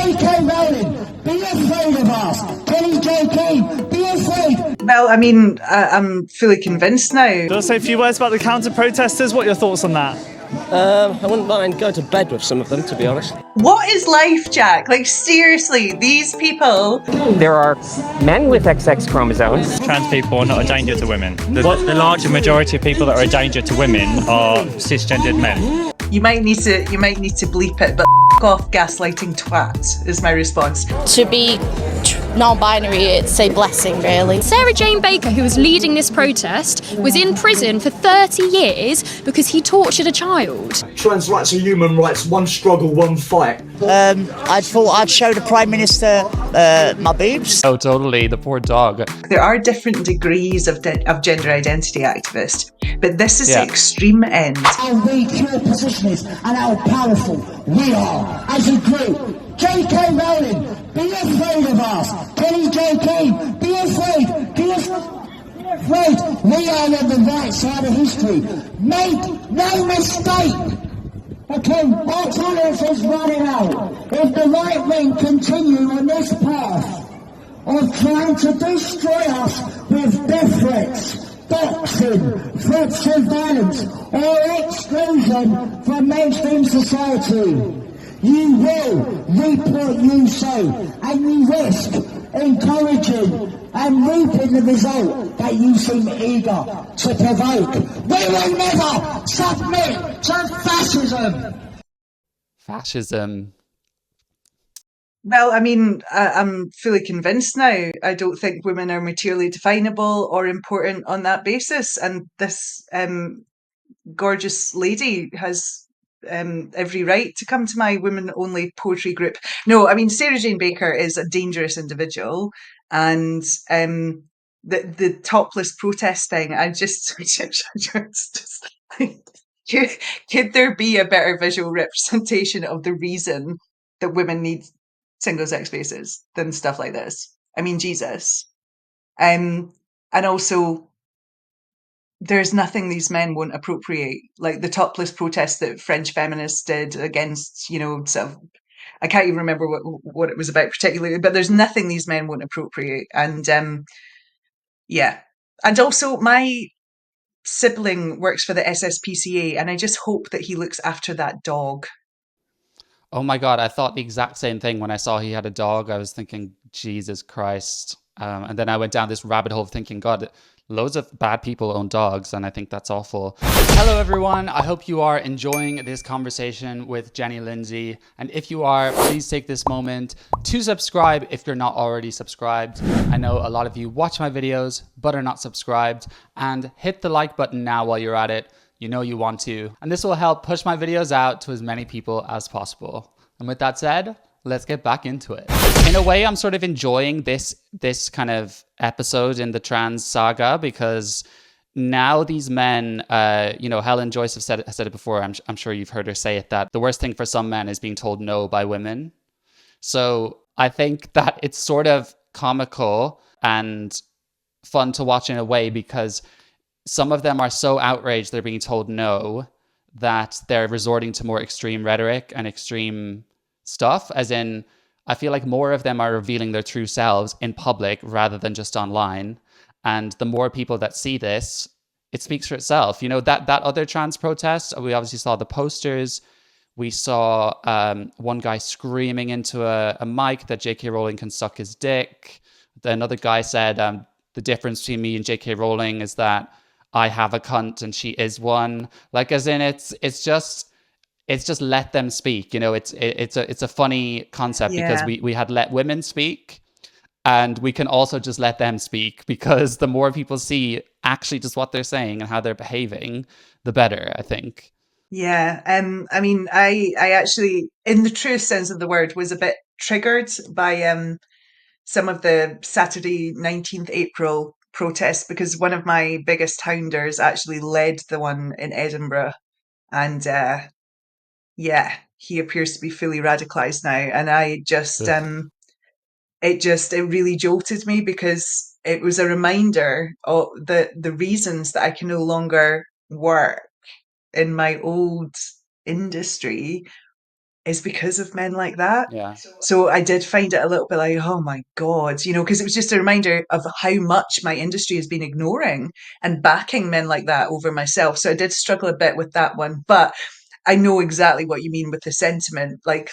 J.K. Rowling, be afraid of us. Kenny J.K., be afraid. Well, I mean, I'm fully convinced now. Do I say a few words about the counter-protesters? What are your thoughts on that? I wouldn't mind going to bed with some of them, to be honest. What is life, Jack? Like, seriously, these people... There are men with XX chromosomes. Trans people are not a danger to women. The larger majority of people that are a danger to women are cisgendered men. You might need to bleep it, but off gaslighting twat is my response. To be non-binary, it's a blessing, really. Sarah Jane Baker, who was leading this protest, was in prison for 30 years because he tortured a child. Trans rights are human rights, one struggle, one fight. I thought I'd show the Prime Minister my boobs. Oh, totally, the poor dog. There are different degrees of gender identity activists, but this is the extreme end. How weak your position is and how powerful we are as a group. J.K. Rowling, be afraid of us. Kenny J.K., be afraid. Be afraid. We are on the right side of history. Make no mistake. Okay, our tolerance is running out. If the right wing continue on this path of trying to destroy us with death threats, boxing, threats of violence, or exclusion from mainstream society, you will reap what you sow, and you risk encouraging and reaping the result that you seem eager to provoke. We will never submit to fascism. Fascism. Well, I mean, I'm fully convinced now. I don't think women are materially definable or important on that basis. And this gorgeous lady has every right to come to my women-only poetry group. No, I mean, Sarah Jane Baker is a dangerous individual. And the topless protest thing, I just could there be a better visual representation of the reason that women need single-sex spaces than stuff like this? I mean, Jesus. And also, there's nothing these men won't appropriate. Like the topless protest that French feminists did against, sort of, I can't even remember what it was about particularly, but there's nothing these men won't appropriate. And yeah. And also, my sibling works for the SSPCA, and I just hope that he looks after that dog. Oh my God, I thought the exact same thing when I saw he had a dog. I was thinking, Jesus Christ. And then I went down this rabbit hole thinking, God, loads of bad people own dogs, and I think that's awful. Hello, everyone. I hope you are enjoying this conversation with Jenny Lindsay. And if you are, please take this moment to subscribe if you're not already subscribed. I know a lot of you watch my videos, but are not subscribed. And hit the like button now while you're at it. You know you want to. And this will help push my videos out to as many people as possible. And with that said, let's get back into it. In a way, I'm sort of enjoying this kind of episode in the trans saga because now these men, Helen Joyce has said it before. I'm sure you've heard her say it, that the worst thing for some men is being told no by women. So I think that it's sort of comical and fun to watch in a way because some of them are so outraged they're being told no that they're resorting to more extreme rhetoric and extreme stuff, as in I feel like more of them are revealing their true selves in public rather than just online. And the more people that see this, it speaks for itself. That other trans protest, we obviously saw the posters. We saw one guy screaming into a mic that J.K. Rowling can suck his dick. Another guy said the difference between me and J.K. Rowling is that I have a cunt and she is one. Like, as in, it's just let them speak. It's a funny concept because we had let women speak, and we can also just let them speak because the more people see actually just what they're saying and how they're behaving, the better, I think. Yeah. I mean, I actually, in the true sense of the word, was a bit triggered by some of the Saturday 19th April protests because one of my biggest hounders actually led the one in Edinburgh, and he appears to be fully radicalized now. And I just it really jolted me because it was a reminder of the reasons that I can no longer work in my old industry is because of men like that. Yeah. So I did find it a little bit like, oh my God, you know, because it was just a reminder of how much my industry has been ignoring and backing men like that over myself. So I did struggle a bit with that one, but I know exactly what you mean with the sentiment. Like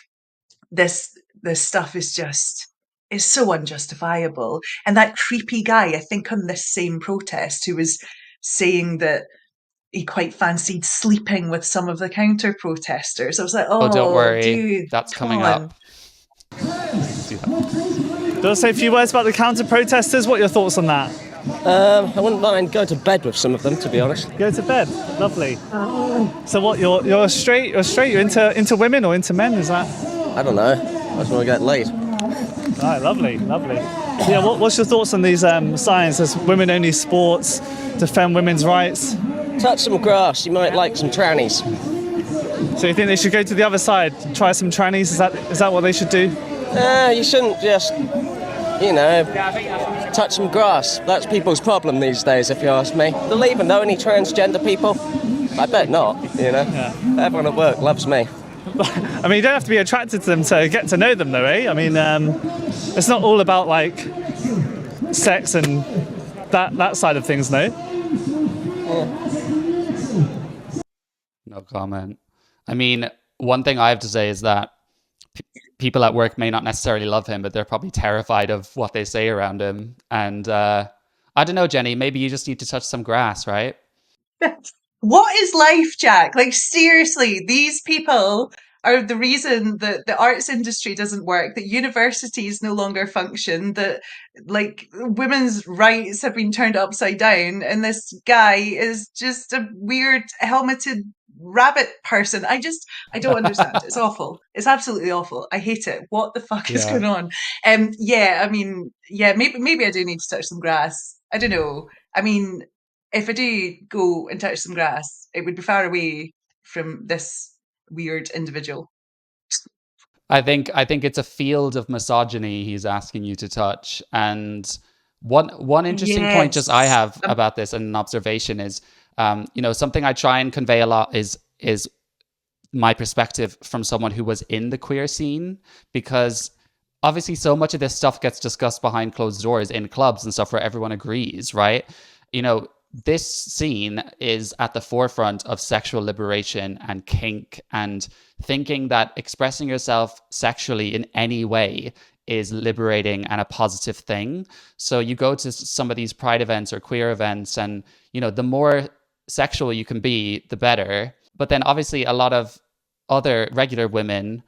this stuff is just, it's so unjustifiable. And that creepy guy, I think on this same protest, who was saying that he quite fancied sleeping with some of the counter protesters. I was like, Oh, don't oh, worry. dude, That's come coming on. up. Do you want to say a few words about the counter protesters? What are your thoughts on that? I wouldn't mind going to bed with some of them, to be honest. Go to bed. Lovely. So what? You're straight. You're straight. You're into women or into men? Is that? I don't know. I just want to get laid. All right. Lovely. Lovely. Yeah. What's your thoughts on these signs? There's women-only sports, defend women's rights. Touch some grass. You might like some trannies. So you think they should go to the other side, try some trannies? Is that what they should do? You shouldn't just, touch some grass. That's people's problem these days, if you ask me. They'll even know any transgender people. I bet not, Yeah. Everyone at work loves me. I mean, you don't have to be attracted to them to get to know them, though, eh? I mean, it's not all about like sex and that side of things, no? No comment. I mean, one thing I have to say is that people at work may not necessarily love him, but they're probably terrified of what they say around him. And I don't know, Jenny, maybe you just need to touch some grass, right? What is life, Jack? Like, seriously, these people are the reason that the arts industry doesn't work, that universities no longer function, that like women's rights have been turned upside down, and this guy is just a weird helmeted rabbit person. I don't understand. It's awful. It's absolutely awful. I hate it. What the fuck is going on? Yeah, I mean, yeah, maybe I do need to touch some grass. I don't know. I mean, if I do go and touch some grass, it would be far away from this weird individual. I think it's a field of misogyny he's asking you to touch. And one interesting point just I have about this, and an observation is, something I try and convey a lot is my perspective from someone who was in the queer scene, because obviously so much of this stuff gets discussed behind closed doors in clubs and stuff where everyone agrees, right? This scene is at the forefront of sexual liberation and kink, and thinking that expressing yourself sexually in any way is liberating and a positive thing. So you go to some of these pride events or queer events, and the more sexual you can be, the better. But then obviously a lot of other regular women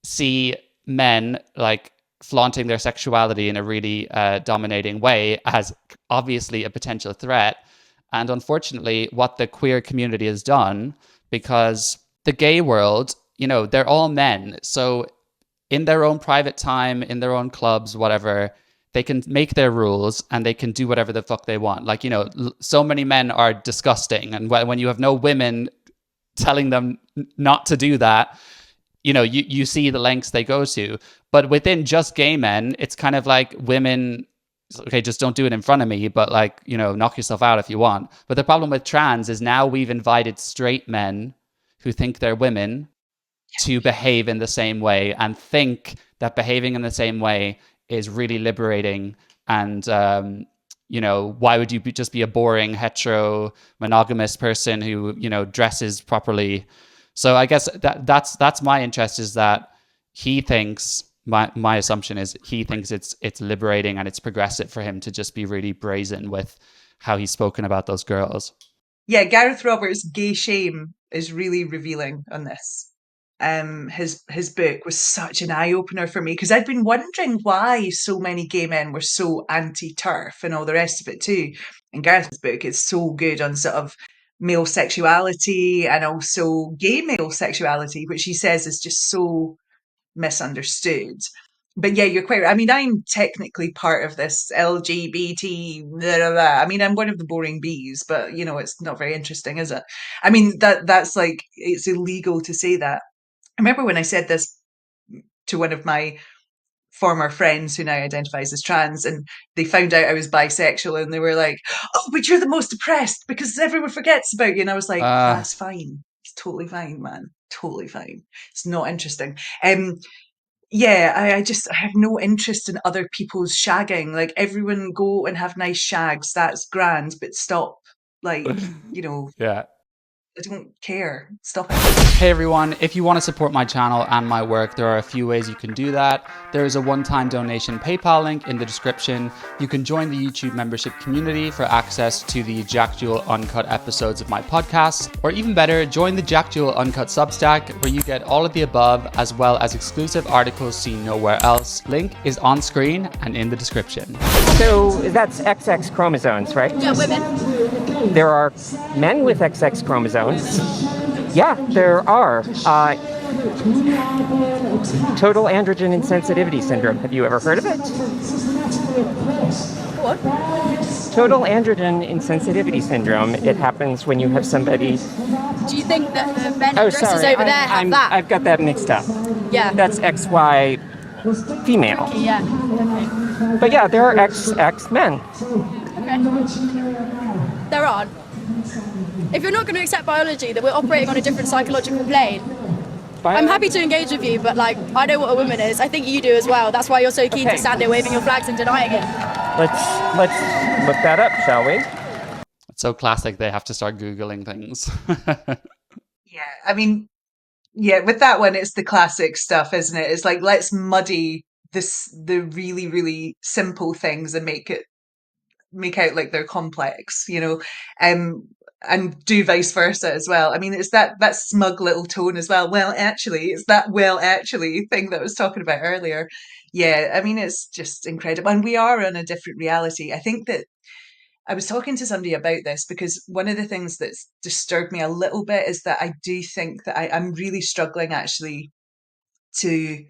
see men like flaunting their sexuality in a really dominating way as obviously a potential threat. And unfortunately, what the queer community has done, because the gay world, they're all men. So in their own private time, in their own clubs, whatever, they can make their rules and they can do whatever the fuck they want. Like, so many men are disgusting. And when you have no women telling them not to do that, you see the lengths they go to. But within just gay men, it's kind of like women, okay, just don't do it in front of me, but like, knock yourself out if you want. But the problem with trans is now we've invited straight men who think they're women to behave in the same way, and think that behaving in the same way is really liberating. And, why would you just be a boring hetero monogamous person who, dresses properly? So I guess that's my interest, is that he thinks, my assumption is he thinks it's liberating and it's progressive for him to just be really brazen with how he's spoken about those girls. Yeah, Gareth Roberts' Gay Shame is really revealing on this. His book was such an eye-opener for me, because I'd been wondering why so many gay men were so anti-TERF and all the rest of it too. And Gareth's book is so good on sort of male sexuality and also gay male sexuality, which he says is just so misunderstood. But yeah, you're quite right. I mean, I'm technically part of this LGBT, blah, blah, blah. I mean, I'm one of the boring bees, but it's not very interesting, is it? I mean, that's like, it's illegal to say that. I remember when I said this to one of my former friends who now identifies as trans, and they found out I was bisexual, and they were like, "Oh, but you're the most oppressed because everyone forgets about you." And I was like, "That's fine. It's totally fine, man. totally fine. It's not interesting. Yeah, I have no interest in other people's shagging. Like, everyone go and have nice shags. That's grand, but stop. Like, Yeah. I don't care. Stop it. Hey everyone, if you want to support my channel and my work, there are a few ways you can do that. There is a one-time donation PayPal link in the description. You can join the YouTube membership community for access to the Jack Jewell Uncut episodes of my podcast, or even better, join the Jack Jewell Uncut Substack, where you get all of the above, as well as exclusive articles seen nowhere else. Link is on screen and in the description. So that's XX chromosomes, right? Yeah, women. There are men with XX chromosomes. Yeah, there are. Total androgen insensitivity syndrome. Have you ever heard of it? What? Total androgen insensitivity syndrome. It happens when you have somebody. Do you think that the men Oh, dresses sorry. over there have that? I've got that mixed up. Yeah. That's XY female. Yeah. But yeah, there are XX men. Okay. There aren't. If you're not going to accept biology, that we're operating on a different psychological plane. I'm happy to engage with you, but like, I know what a woman is. I think you do as well. That's why you're so keen to stand there waving your flags and denying it. Let's look that up, shall we? It's so classic, they have to start Googling things. Yeah, I mean, yeah, with that one, it's the classic stuff, isn't it? It's like, let's muddy the really, really simple things and make out like they're complex, and do vice versa as well. I mean, it's that smug little tone as well. Well, actually, it's that thing that I was talking about earlier. Yeah, I mean, it's just incredible. And we are in a different reality. I think that I was talking to somebody about this because one of the things that's disturbed me a little bit is that I do think that I'm really struggling actually to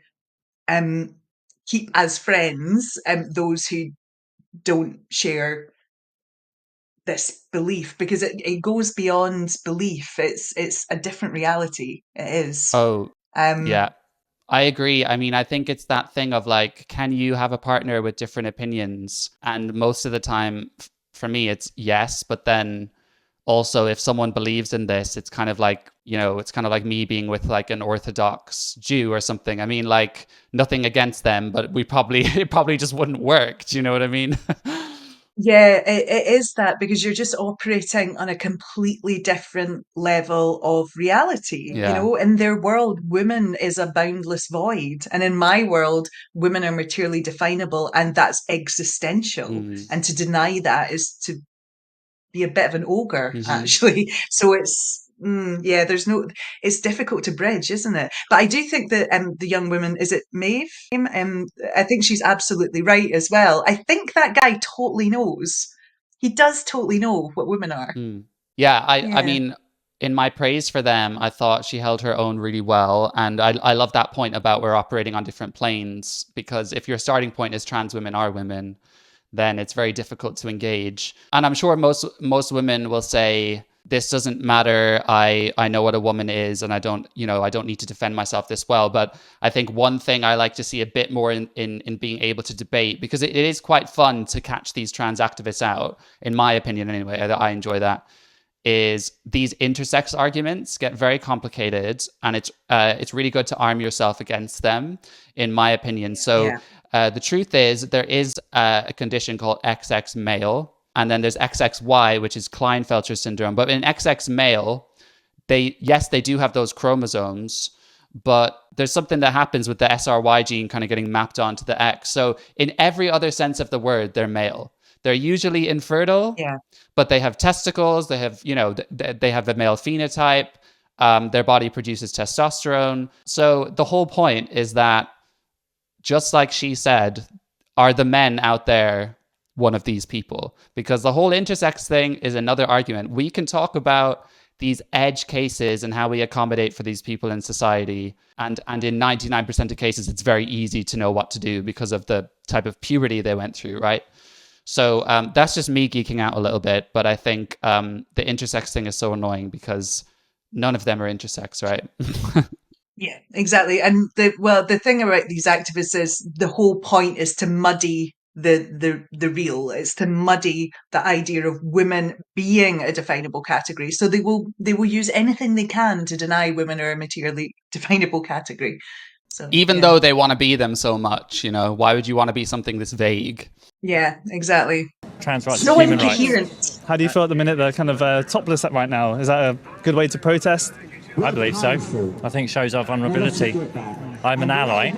keep as friends those who don't share this belief, because it goes beyond belief. It's a different reality. It is. Oh, yeah. I agree. I mean, I think it's that thing of like, can you have a partner with different opinions? And most of the time, for me, it's yes. But then also, if someone believes in this, it's kind of like, it's kind of like me being with like an Orthodox Jew or something. I mean, like, nothing against them, but it probably just wouldn't work. Do you know what I mean? Yeah, it is that, because you're just operating on a completely different level of reality. Yeah. In their world, woman is a boundless void. And in my world, women are materially definable, and that's existential. And to deny that is to be a bit of an ogre, actually. So it's, it's difficult to bridge, isn't it? But I do think that the young woman, is it Maeve? I think she's absolutely right as well. I think that guy totally knows. He does totally know what women are. Yeah, I mean, in my praise for them, I thought she held her own really well. And I love that point about we're operating on different planes, because if your starting point is trans women are women, then it's very difficult to engage. And I'm sure most women will say, this doesn't matter. I know what a woman is, and I don't need to defend myself this well. But I think one thing I like to see a bit more in being able to debate, because it is quite fun to catch these trans activists out, in my opinion anyway, I enjoy that, is these intersex arguments get very complicated, and it's really good to arm yourself against them, in my opinion. So the truth is, there is a condition called XX male, and then there's XXY, which is Klinefelter syndrome. But in XX male, they do have those chromosomes, but there's something that happens with the SRY gene kind of getting mapped onto the X. So in every other sense of the word, they're male. They're usually infertile, but they have testicles. They have, they have a male phenotype. Their body produces testosterone. So the whole point is that, just like she said, are the men out there one of these people? Because the whole intersex thing is another argument. We can talk about these edge cases and how we accommodate for these people in society. And in 99% of cases, it's very easy to know what to do because of the type of puberty they went through, right? So that's just me geeking out a little bit. But I think the intersex thing is so annoying because none of them are intersex, right? Yeah, exactly. And the thing about these activists is the whole point is to muddy the real. It's to muddy the idea of women being a definable category. So they will use anything they can to deny women are a materially definable category. So Even though they want to be them so much, you know, why would you want to be something this vague? Yeah, exactly. Trans rights, So human rights. incoherent. How do you feel at the minute they're kind of topless right now? Is that a good way to protest? I believe so. I think it shows our vulnerability. I'm an ally,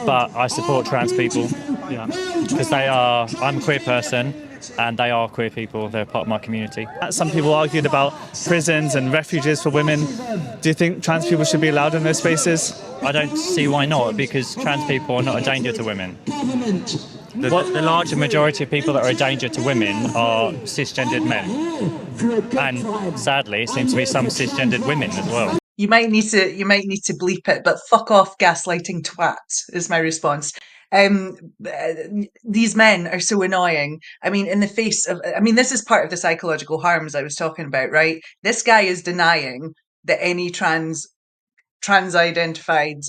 but I support trans people because I'm a queer person and they are queer people. They're part of my community. Some people argued about prisons and refuges for women. Do you think trans people should be allowed in those spaces? I don't see why not, because trans people are not a danger to women. The larger majority of people that are a danger to women are cisgendered men. And sadly, it seems to be some cisgendered women as well. You might need to bleep it, but fuck off, gaslighting twat is my response. These men are so annoying. I mean, in the face of, this is part of the psychological harms I was talking about, right? This guy is denying that any trans-identified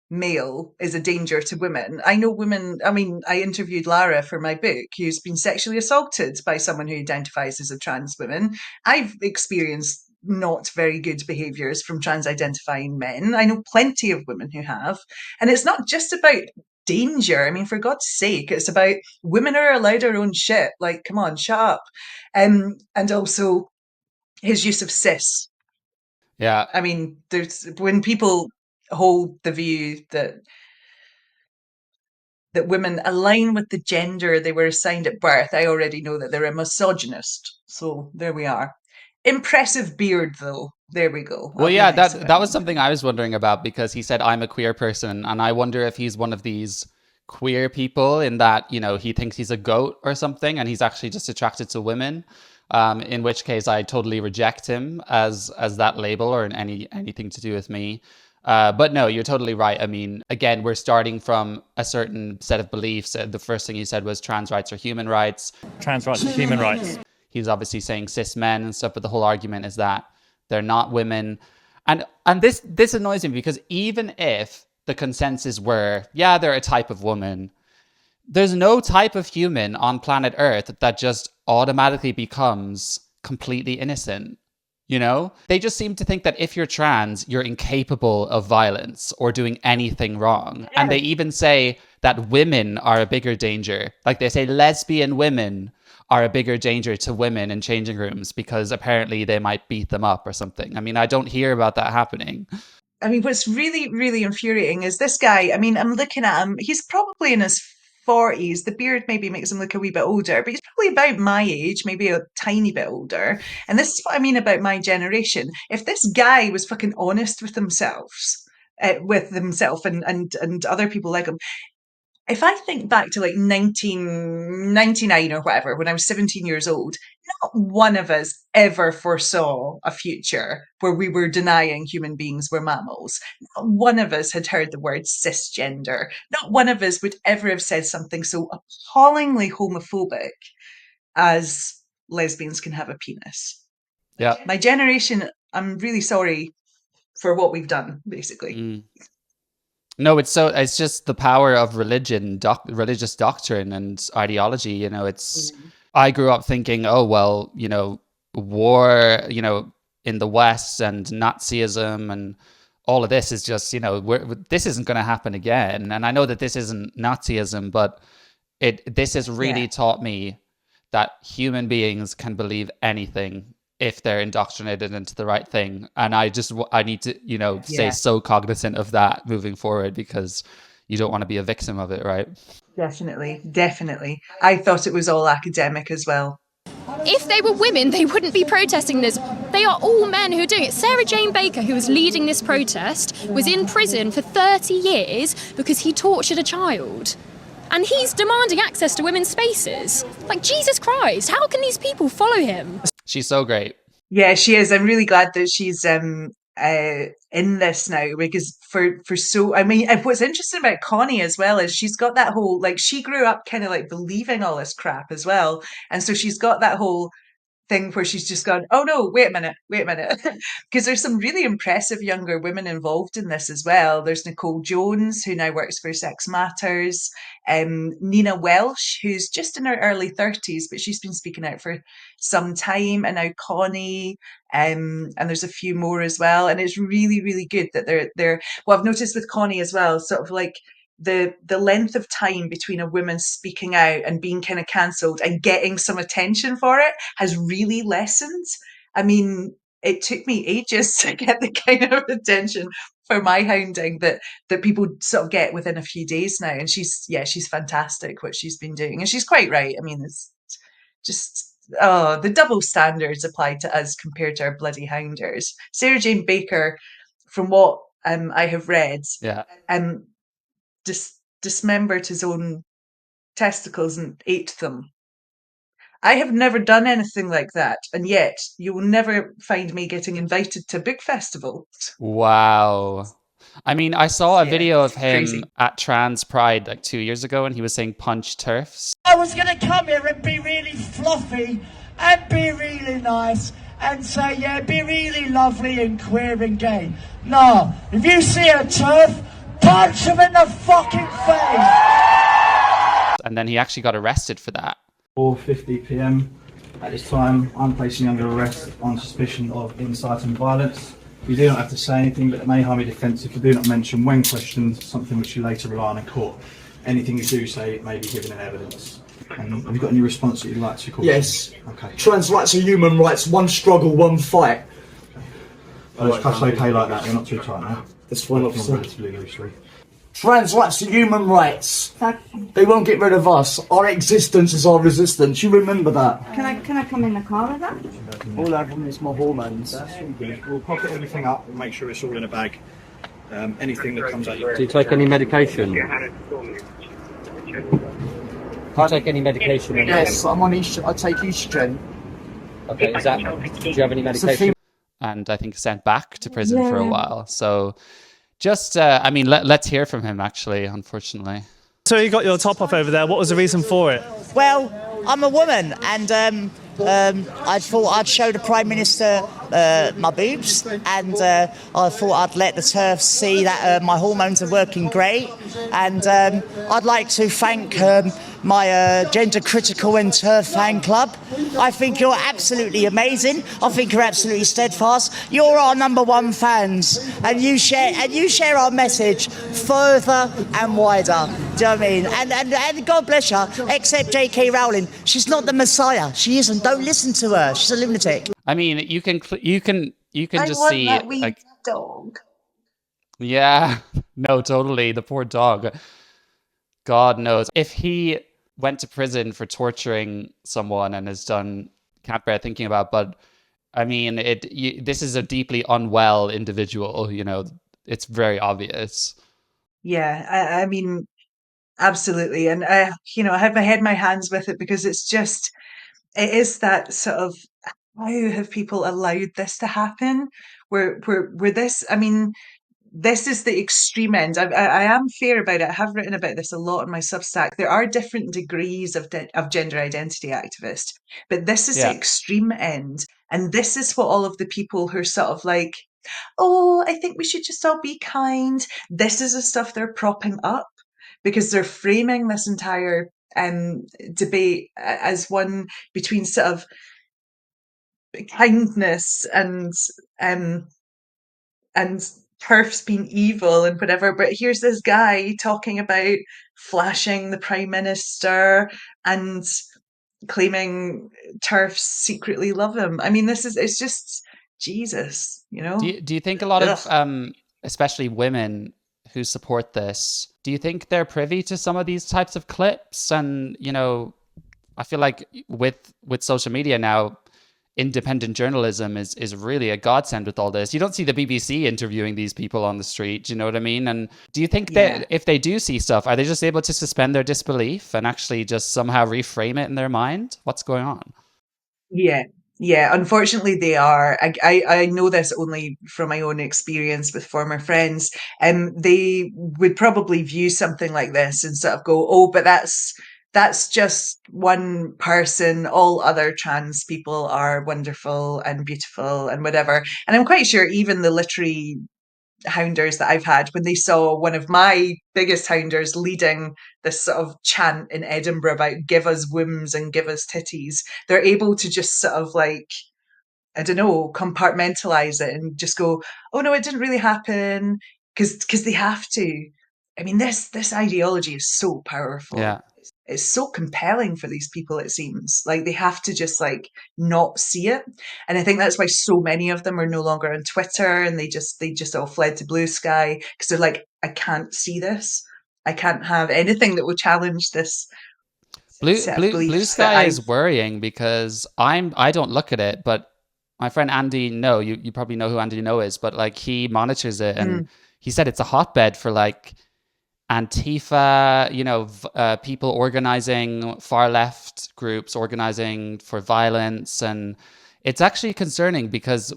male is a danger to women. I know women, I interviewed Lara for my book, who's been sexually assaulted by someone who identifies as a trans woman. I've experienced not very good behaviours from trans-identifying men. I know plenty of women who have. And it's not just about danger. I mean, for God's sake, it's about women are allowed our own shit. Like, come on, shut up. And also his use of cis. Yeah. I mean, when people hold the view that women align with the gender they were assigned at birth, I already know that they're a misogynist. So there we are. Impressive beard, though. There we go. Well, yeah, that was something I was wondering about, because he said, I'm a queer person. And I wonder if he's one of these queer people in that, you know, he thinks he's a goat or something and he's actually just attracted to women. In which case I totally reject him as that label or in anything to do with me. But no, you're totally right. I mean, again, we're starting from a certain set of beliefs. The first thing you said was trans rights are human rights. Trans rights are human rights. He's obviously saying cis men and stuff, but the whole argument is that they're not women. And this annoys me, because even if the consensus were, yeah, they're a type of woman, there's no type of human on planet Earth that just automatically becomes completely innocent. You know, they just seem to think that if you're trans, you're incapable of violence or doing anything wrong. Yeah. And they even say that women are a bigger danger. Like they say lesbian women are a bigger danger to women in changing rooms because apparently they might beat them up or something. I mean, I don't hear about that happening. I mean, what's really, really infuriating is this guy. I mean, I'm looking at him. He's probably in his 40s. The beard maybe makes him look a wee bit older, but he's probably about my age, maybe a tiny bit older. And this is what I mean about my generation. If this guy was fucking honest with himself and other people like him, if I think back to like 1999 or whatever, when I was 17 years old, not one of us ever foresaw a future where we were denying human beings were mammals. Not one of us had heard the word cisgender. Not one of us would ever have said something so appallingly homophobic as lesbians can have a penis. Yeah. My generation, I'm really sorry for what we've done, basically. Mm. No, it's just the power of religious doctrine and ideology. You know, I grew up thinking, oh, well, you know, war, you know, in the West and Nazism and all of this is just, you know, this isn't going to happen again. And I know that this isn't Nazism, but this has really taught me that human beings can believe anything if they're indoctrinated into the right thing. And I need to, you know, stay so cognizant of that moving forward, because you don't want to be a victim of it, right? Definitely. I thought it was all academic as well. If they were women, they wouldn't be protesting this. They are all men who are doing it. Sarah Jane Baker, who was leading this protest, was in prison for 30 years because he tortured a child. And he's demanding access to women's spaces. Like, Jesus Christ, how can these people follow him? She's so great. Yeah, she is. I'm really glad that she's in this now, because what's interesting about Connie as well is she's got that whole, like, she grew up kind of like believing all this crap as well. And so she's got that whole thing where she's just gone, oh no, wait a minute, because there's some really impressive younger women involved in this as well. There's Nicole Jones, who now works for Sex Matters, Nina Welsh, who's just in her early 30s, but she's been speaking out for some time, and now Connie, and there's a few more as well. And it's really, really good that they're well, I've noticed with Connie as well, sort of like the length of time between a woman speaking out and being kind of cancelled and getting some attention for it has really lessened. I mean, it took me ages to get the kind of attention for my hounding that people sort of get within a few days now. And she's fantastic what she's been doing, and she's quite right. I mean, it's just the double standards applied to us compared to our bloody hounders. Sarah Jane Baker, from what I have read, dismembered his own testicles and ate them. I have never done anything like that, and yet you will never find me getting invited to a big festival. Wow. I mean, I saw a video of him at Trans Pride like 2 years ago, and he was saying punch turfs. I was going to come here and be really fluffy and be really nice and say, yeah, be really lovely and queer and gay. No, if you see a turf, punch him in the fucking face! And then he actually got arrested for that. 4:50 p.m. At this time, I'm placing you under arrest on suspicion of inciting violence. You do not have to say anything, but it may harm your defence if you do not mention, when questioned, something which you later rely on in court. Anything you do say may be given in evidence. And have you got any response that you'd like to call? Yes. Okay. Trans rights are human rights, one struggle, one fight. That's okay like that, you're not too tight now. That's fine, officer. Relatively loosely. Trans rights are human rights. They won't get rid of us. Our existence is our resistance. You remember that. Can I come in the car with that? All I have is my hormones. That's all good. We'll pocket everything up and make sure it's all in a bag. Anything that comes out. Do you take any medication? Do you take any medication? Yes, I'm on I take estrogen. Okay, do you have any medication? And I think sent back to prison for a while. So just, I mean, let's hear from him, actually, unfortunately. So you got your top off over there. What was the reason for it? Well, I'm a woman, and I thought I'd show the Prime Minister my boobs, and I thought I'd let the TERFs see that my hormones are working great. And I'd like to thank my gender critical and TERF fan club. I think you're absolutely amazing. I think you're absolutely steadfast. You're our #1 fans, and you share our message further and wider. Do you know what I mean? And God bless her, except J.K. Rowling. She's not the Messiah. She isn't. Don't listen to her. She's a lunatic. I mean, you can just want see that wee like, dog. yeah, no, totally. The poor dog. God knows if he went to prison for torturing someone and has done, can't bear thinking about. But I mean, this is a deeply unwell individual. You know, it's very obvious. Yeah, I mean, absolutely, and I have my head in my hands with it, because it is that sort of, how have people allowed this to happen? Where this, I mean, this is the extreme end. I am fair about it. I have written about this a lot in my Substack. There are different degrees of gender identity activist, but this is the extreme end. And this is what all of the people who are sort of like, oh, I think we should just all be kind. This is the stuff they're propping up, because they're framing this entire debate as one between sort of kindness and TERFs being evil and whatever. But here's this guy talking about flashing the Prime Minister and claiming TERFs secretly love him. I mean, it's just Jesus, you know? Do you think a lot of, especially women who support this, do you think they're privy to some of these types of clips? And, you know, I feel like with social media now, independent journalism is really a godsend with all this. You don't see the BBC interviewing these people on the street, do you know what I mean? And do you think that if they do see stuff, are they just able to suspend their disbelief and actually just somehow reframe it in their mind? What's going on? Yeah, unfortunately they are. I know this only from my own experience with former friends. They would probably view something like this and sort of go, oh, but that's that's just one person. All other trans people are wonderful and beautiful and whatever. And I'm quite sure even the literary hounders that I've had, when they saw one of my biggest hounders leading this sort of chant in Edinburgh about give us wombs and give us titties, they're able to just sort of like, I don't know, compartmentalize it and just go, oh no, it didn't really happen, because they have to. I mean, this ideology is so powerful. Yeah. It's so compelling for these people, it seems. Like they have to just like not see it. And I think that's why so many of them are no longer on Twitter, and they just all fled to Blue Sky, because they're like, I can't see this. I can't have anything that will challenge this set of Blue beliefs Sky is worrying because I don't look at it, but my friend Andy No, you probably know who Andy No is, but like he monitors it, and he said it's a hotbed for like Antifa, people organizing, far left groups organizing for violence, and it's actually concerning because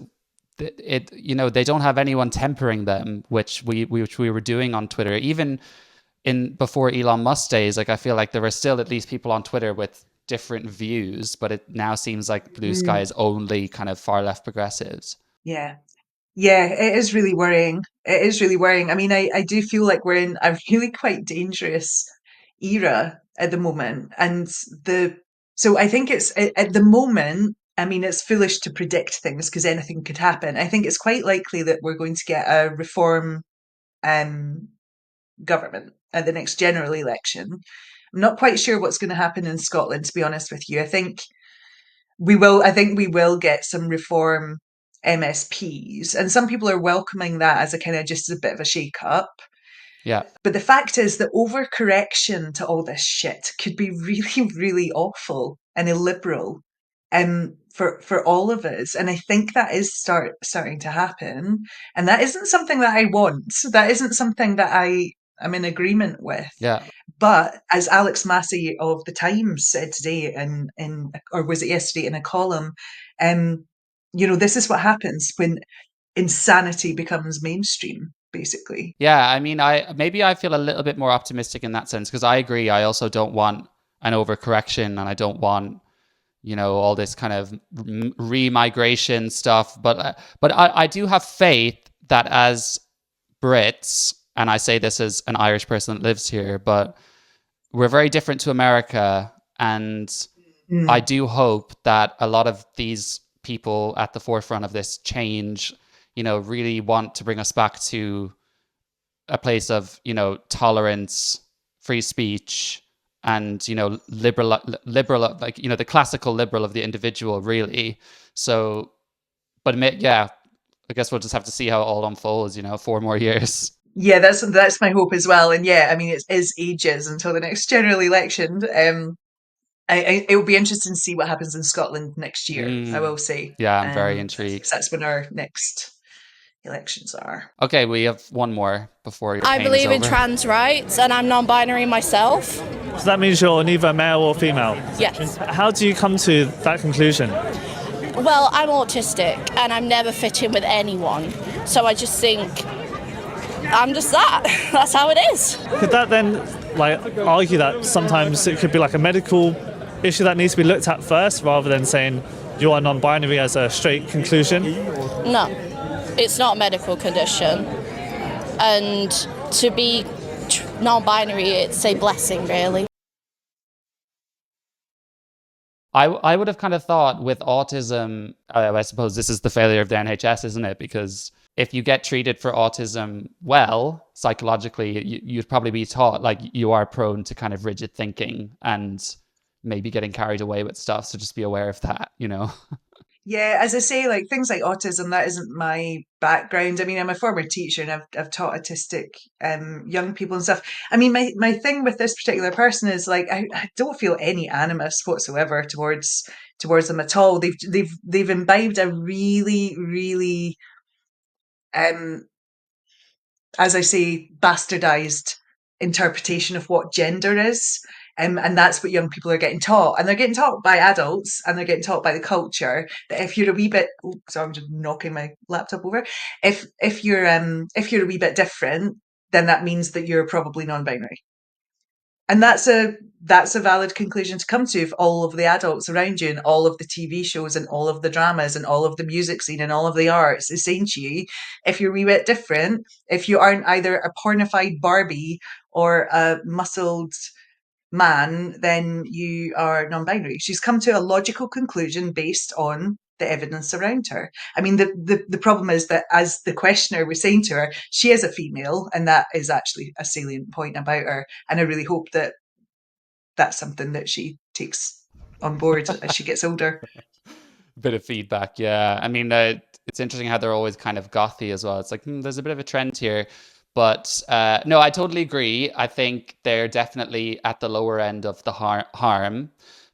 they don't have anyone tempering them, which we were doing on Twitter, even before Elon Musk days. Like I feel like there were still at least people on Twitter with different views, but it now seems like Blue Sky is only kind of far left progressives. Yeah, it is really worrying. It is really worrying. I mean, I do feel like we're in a really quite dangerous era at the moment. And so I think it's at the moment, I mean, it's foolish to predict things because anything could happen. I think it's quite likely that we're going to get a reform government at the next general election. I'm not quite sure what's going to happen in Scotland, to be honest with you. I think we will get some reform MSPs, and some people are welcoming that as a kind of just a bit of a shake up. Yeah. But the fact is that overcorrection to all this shit could be really, really awful and illiberal for all of us. And I think that is starting to happen. And that isn't something that I want. That isn't something that I'm in agreement with. Yeah. But as Alex Massey of The Times said today or was it yesterday in a column, this is what happens when insanity becomes mainstream, basically. Yeah, I mean, I feel a little bit more optimistic in that sense because I agree. I also don't want an overcorrection, and I don't want, all this kind of remigration stuff. But I do have faith that as Brits, and I say this as an Irish person that lives here, but we're very different to America, and I do hope that a lot of these people at the forefront of this change, really want to bring us back to a place of, tolerance, free speech, and, liberal, like, the classical liberal of the individual, really. So, but yeah, I guess we'll just have to see how it all unfolds, 4 more years. Yeah, that's my hope as well. And yeah, I mean, it is ages until the next general election. It will be interesting to see what happens in Scotland next year, I will say. Yeah, I'm very intrigued. That's when our next elections are. Okay, we have one more before your I believe in trans rights, and I'm non-binary myself. So that means you're neither male or female? Yes. How do you come to that conclusion? Well, I'm autistic, and I'm never fit in with anyone. So I just think I'm just that. That's how it is. Could that then argue that sometimes it could be like a medical issue that needs to be looked at first, rather than saying you are non-binary as a straight conclusion? No, it's not a medical condition. And to be non-binary, it's a blessing, really. I would have kind of thought with autism, I suppose this is the failure of the NHS, isn't it? Because if you get treated for autism well, psychologically, you'd probably be taught like you are prone to kind of rigid thinking and maybe getting carried away with stuff. So just be aware of that, Yeah, as I say, like things like autism, that isn't my background. I mean, I'm a former teacher and I've taught autistic young people and stuff. I mean, my thing with this particular person is like I don't feel any animus whatsoever towards them at all. They've imbibed a really, really as I say, bastardized interpretation of what gender is. And that's what young people are getting taught. And they're getting taught by adults, and they're getting taught by the culture that if you're a wee bit, sorry, I'm just knocking my laptop over. If you're a wee bit different, then that means that you're probably non-binary. And that's a valid conclusion to come to if all of the adults around you and all of the TV shows and all of the dramas and all of the music scene and all of the arts is saying to you, if you're a wee bit different, if you aren't either a pornified Barbie or a muscled man, then you are non-binary. She's come to a logical conclusion based on the evidence around her. I mean, the problem is that, as the questioner was saying to her, she is a female, and that is actually a salient point about her. And I really hope that that's something that she takes on board as she gets older. Bit of feedback, yeah. I mean, it's interesting how they're always kind of gothy as well. It's like, there's a bit of a trend here. But no, I totally agree. I think they're definitely at the lower end of the harm,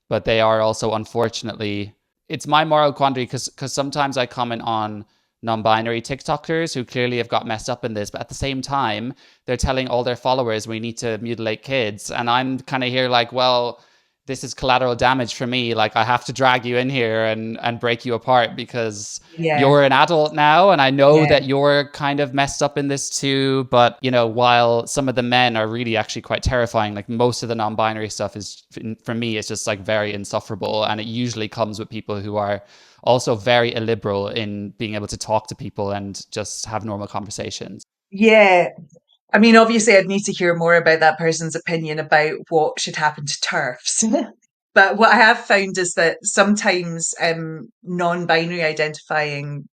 but they are also, unfortunately, it's my moral quandary because sometimes I comment on non-binary TikTokers who clearly have got messed up in this, but at the same time, they're telling all their followers we need to mutilate kids. And I'm kind of here like, well, this is collateral damage for me. Like, I have to drag you in here and break you apart because you're an adult now. And I know that you're kind of messed up in this too. But, you know, while some of the men are really actually quite terrifying, like most of the non-binary stuff is, for me, it's just like very insufferable. And it usually comes with people who are also very illiberal in being able to talk to people and just have normal conversations. Yeah. I mean, obviously, I'd need to hear more about that person's opinion about what should happen to TERFs. But what I have found is that sometimes non-binary identifying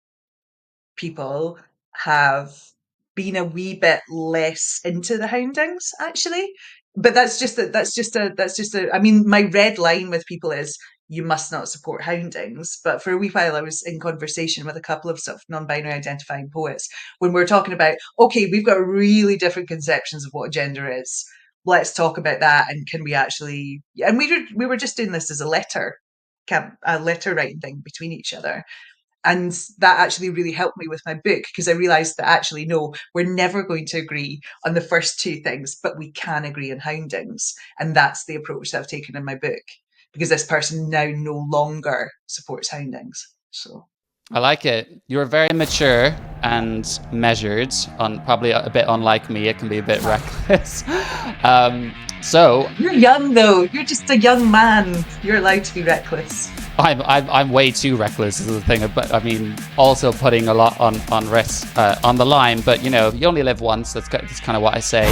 people have been a wee bit less into the houndings, actually. But that's just a. I mean, my red line with people is you must not support houndings. But for a wee while, I was in conversation with a couple of sort of non-binary identifying poets when we were talking about, okay, we've got really different conceptions of what gender is. Let's talk about that, and can we actually? And we were just doing this as a letter writing thing between each other. And that actually really helped me with my book, because I realised that actually, no, we're never going to agree on the first two things, but we can agree on houndings. And that's the approach that I've taken in my book, because this person now no longer supports houndings. So I like it. You're very mature and measured, probably a bit unlike me. It can be a bit reckless. So you're young though. You're just a young man. You're allowed to be reckless. I'm way too reckless is the thing. But I mean, also putting a lot on the line. But you know, you only live once. That's kind of what I say.